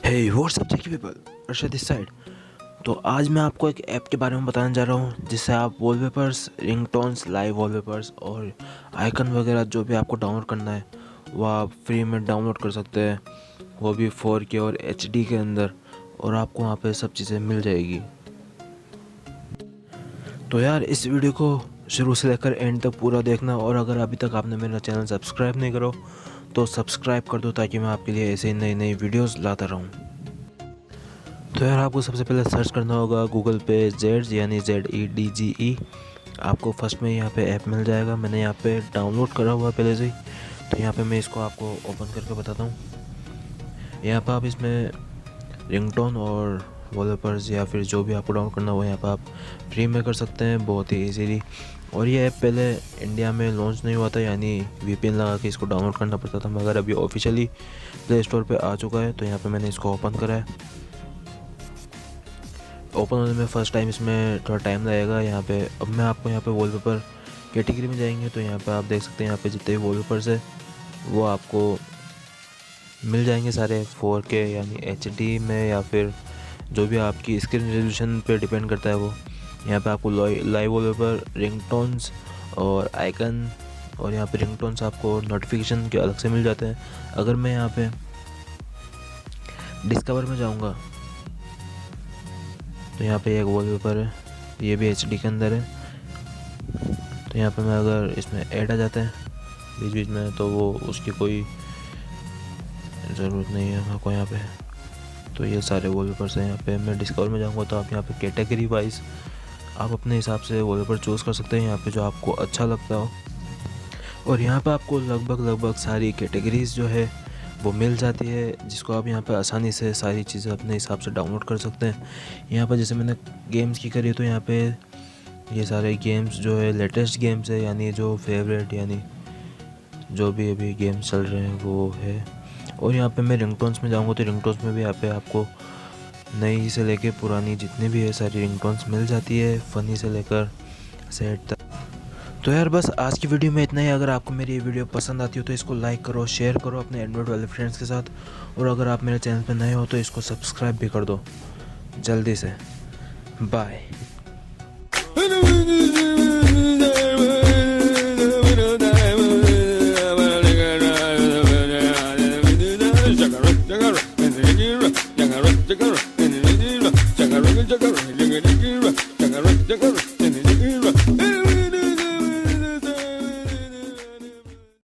हे WhatsApp टेकी people, Arshad इस side. तो आज मैं आपको एक ऐप के बारे में बताने जा रहा हूँ जिससे आप वॉलपेपर्स, रिंगटोन्स, लाइव वॉलपेपर्स और आइकन वगैरह जो भी आपको डाउनलोड करना है वो आप फ्री में डाउनलोड कर सकते हैं, वो भी 4K और HD के अंदर, और आपको वहाँ पे सब चीज़ें मिल जाएगी। तो यार इस वीडियो को शुरू से लेकर एंड तक पूरा देखना, और अगर अभी तक आपने मेरा चैनल सब्सक्राइब नहीं करो तो सब्सक्राइब कर दो ताकि मैं आपके लिए ऐसे ही नई नई वीडियोस लाता रहूँ। तो यार आपको सबसे पहले सर्च करना होगा गूगल पे जेड यानी ZEDGE। आपको फर्स्ट में यहाँ पे ऐप मिल जाएगा, मैंने यहाँ पे डाउनलोड करा हुआ है पहले से ही। तो यहाँ पे मैं इसको आपको ओपन करके बताता हूँ। यहाँ पर आप इसमें रिंगटोन और वॉलपेपर्स या फिर जो भी आपको डाउनलोड करना हो यहाँ पर आप फ्री में कर सकते हैं बहुत ही ईजीली। और ये ऐप पहले इंडिया में लॉन्च नहीं हुआ था, यानी VPN लगा के इसको डाउनलोड करना पड़ता था, मगर अभी ऑफिशियली प्ले स्टोर पे आ चुका है। तो यहाँ पे मैंने इसको ओपन करा है। ओपन होने में फ़र्स्ट टाइम इसमें थोड़ा टाइम लगेगा। यहाँ पे अब मैं आपको यहाँ पे वॉलपेपर कैटेगरी में जाएंगे तो यहाँ पे आप देख सकते हैं यहाँ पे जितने भी वॉलपेपर्स है वो आपको मिल जाएंगे सारे 4K यानी HD में, या फिर जो भी आपकी स्क्रीन रेजोल्यूशन पे डिपेंड करता है वो। यहाँ पे आपको लाइव वॉलपेपर, रिंगटोन्स और आइकन, और यहाँ पे रिंगटोन्स आपको नोटिफिकेशन के अलग से मिल जाते हैं। अगर मैं यहाँ पे डिस्कवर में जाऊँगा तो यहाँ पे एक वॉलपेपर है, ये भी HD के अंदर है। तो यहाँ पे मैं अगर इसमें ऐड आ जाता है बीच बीच में तो वो उसकी कोई ज़रूरत नहीं है आपको यहाँ पे। तो ये सारे वॉलपेपर्स हैं। यहाँ पे मैं डिस्कवर में जाऊँगा तो आप यहाँ पे कैटेगरी वाइज आप अपने हिसाब से वॉलपेपर चूज़ कर सकते हैं यहाँ पे जो आपको अच्छा लगता हो। और यहाँ पे आपको लगभग सारी कैटेगरीज़ जो है वो मिल जाती है, जिसको आप यहाँ पे आसानी से सारी चीज़ें अपने हिसाब से डाउनलोड कर सकते हैं। यहाँ पर जैसे मैंने गेम्स की करी तो यहाँ पे ये सारे गेम्स जो है लेटेस्ट गेम्स है, यानी जो फेवरेट यानी जो भी अभी गेम्स चल रहे हैं वो है। और यहाँ पे मैं रिंगटोन्स में जाऊँगा तो रिंगटोन्स में भी यहाँ पे आपको नई से लेके पुरानी जितनी भी है सारी रिंगटोन्स मिल जाती है, फ़नी से लेकर सैड तक। तो यार बस आज की वीडियो में इतना ही। अगर आपको मेरी ये वीडियो पसंद आती हो तो इसको लाइक करो, शेयर करो अपने एंड्रॉइड वाले फ्रेंड्स के साथ, और अगर आप मेरे चैनल पर नए हो तो इसको सब्सक्राइब भी कर दो जल्दी से। बाय।